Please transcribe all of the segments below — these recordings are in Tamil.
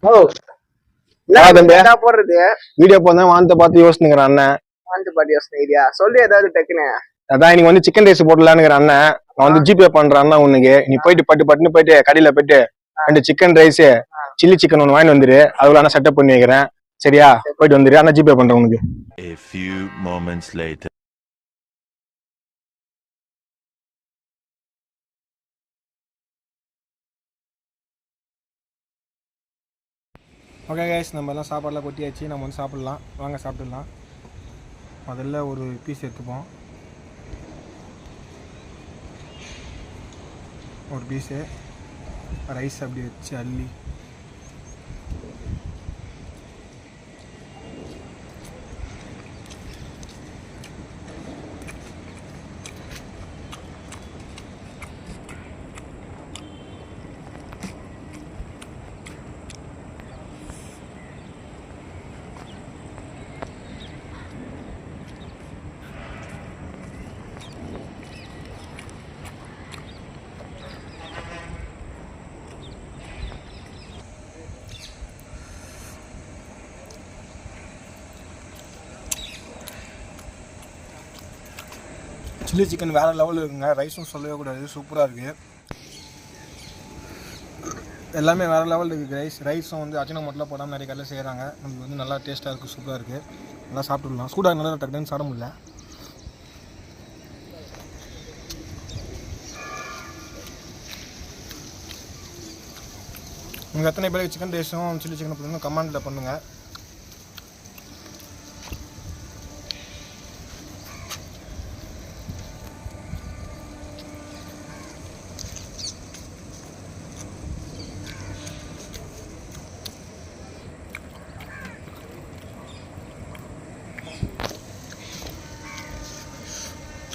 ஓ என்ன போடுறது வீடியோ போனா வானத்தை பார்த்து யோசிச்சுங்கிற அண்ணன். வானத்தை பார்த்து யோசனை சொல்லு ஏதாவது டக்குன்னு. அதான் இன்னைக்கு வந்து சிக்கன் ரைஸ் போடலான்னுங்கிற அண்ணன். நான் வந்து ஜிபே பண்றேன் அண்ணா உனக்கு. நீ போயிட்டு பட்டுன்னு போயிட்டு கடையில போயிட்டு 2 சிக்கன் ரைஸ் சில்லி சிக்கன் ஒன்று வாங்கிட்டு வந்துரு. அதுல நான் செட்டப் பண்ணி வைக்கிறேன். சரியா? போயிட்டு வந்துரு. அண்ணா ஜிபே பண்றேன் உனக்கு. A few moments later. Okay guys, நம்ம எல்லாம் சாப்பாடெலாம் கொட்டியாச்சு. நம்ம வந்து சாப்பிட்லாம். வாங்க சாப்பிட்டுடலாம். முதல்ல ஒரு பீஸ் எடுத்துப்போம். ஒரு பீஸு ரைஸ் அப்படி வச்சு அள்ளி சில்லி சிக்கன் வேறு லெவலில் இருக்குங்க. ரைஸும் சொல்லவே கூடாது, சூப்பராக இருக்குது. எல்லாமே வேறு லெவலில் இருக்குது. ரைஸும் வந்து அஜினோமோட்டோலாம் போடாமல் நிறைய கடையில் செய்கிறாங்க. நமக்கு வந்து நல்லா டேஸ்ட்டாக இருக்குது, சூப்பராக இருக்குது. நல்லா சாப்பிட்டுடலாம். சூடாக நல்லா டக்குன்னு சாப்பிட முடியல. நீங்கள் எத்தனை பேருக்கு சிக்கன் ரைஸும் சில்லி சிக்கன் போடுங்க கமெண்ட்டில் பண்ணுங்கள்.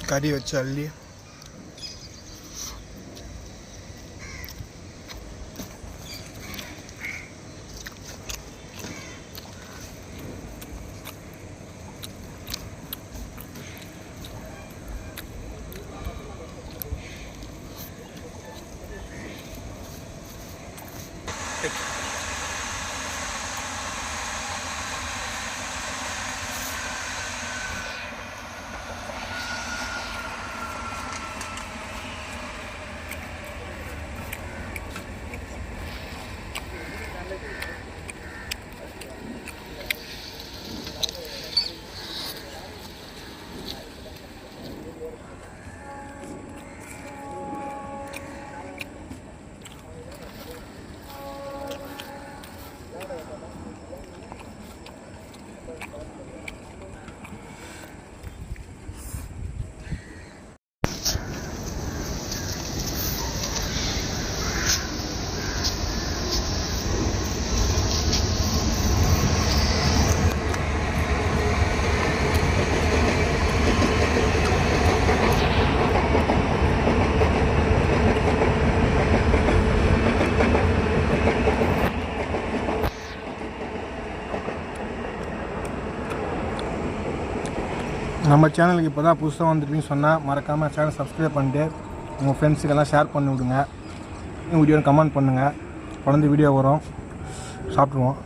கறி வச்சு அள்ளி நம்ம சேனலுக்கு இப்போ தான் புதுசாக வந்துருக்குன்னு சொன்னால் மறக்காமல் சேனல் சப்ஸ்கிரைப் பண்ணிட்டு உங்கள் ஃப்ரெண்ட்ஸுக்கெல்லாம் ஷேர் பண்ணி விடுங்க. வீடியோன்னு கமெண்ட் பண்ணுங்கள். தொடர்ந்து வீடியோ வரும். சாப்பிடுவோம்.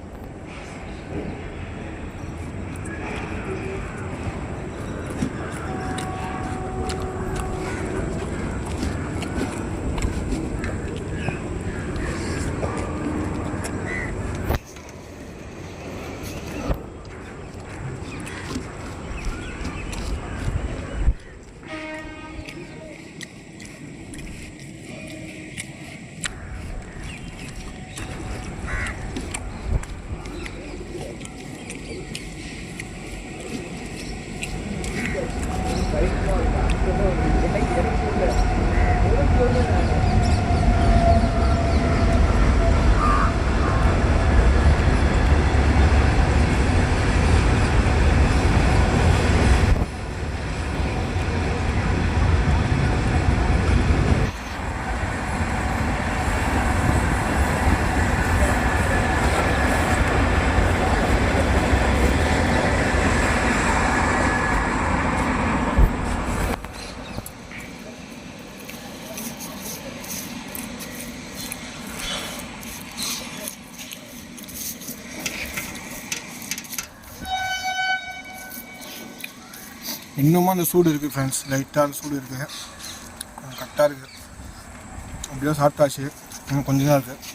இன்னுமும் அந்த சூடு இருக்குது ஃப்ரெண்ட்ஸ், லைட்டாக அந்த சூடு இருக்குது, கரெக்டாக இருக்குது. அப்படியே சாப்பிட்டாச்சு, இன்னும் கொஞ்சம் தான் இருக்குது.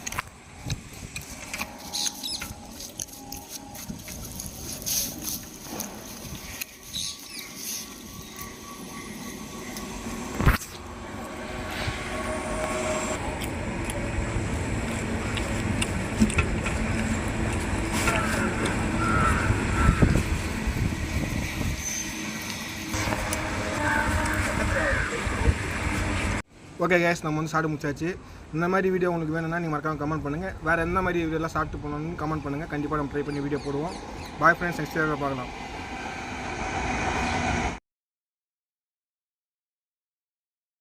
ஓகே கேஸ், நம்ம வந்து சாப்பிட்டு முடிச்சாச்சு. இந்த மாதிரி வீடியோ உங்களுக்கு வேணும்னா நீங்கள் மறக்காம கமெண்ட் பண்ணுங்கள். வேறு எந்த மாதிரி வீடியோலாம் சாப்பிட்டு போகணுன்னு கமெண்ட் பண்ணுங்கள். கண்டிப்பாக நம்ம ட்ரை பண்ணி வீடியோ போடுவோம். பாய் ஃப்ரெண்ட்ஸ், நெக்ஸ்ட் வீடியோவில் பார்க்கலாம்.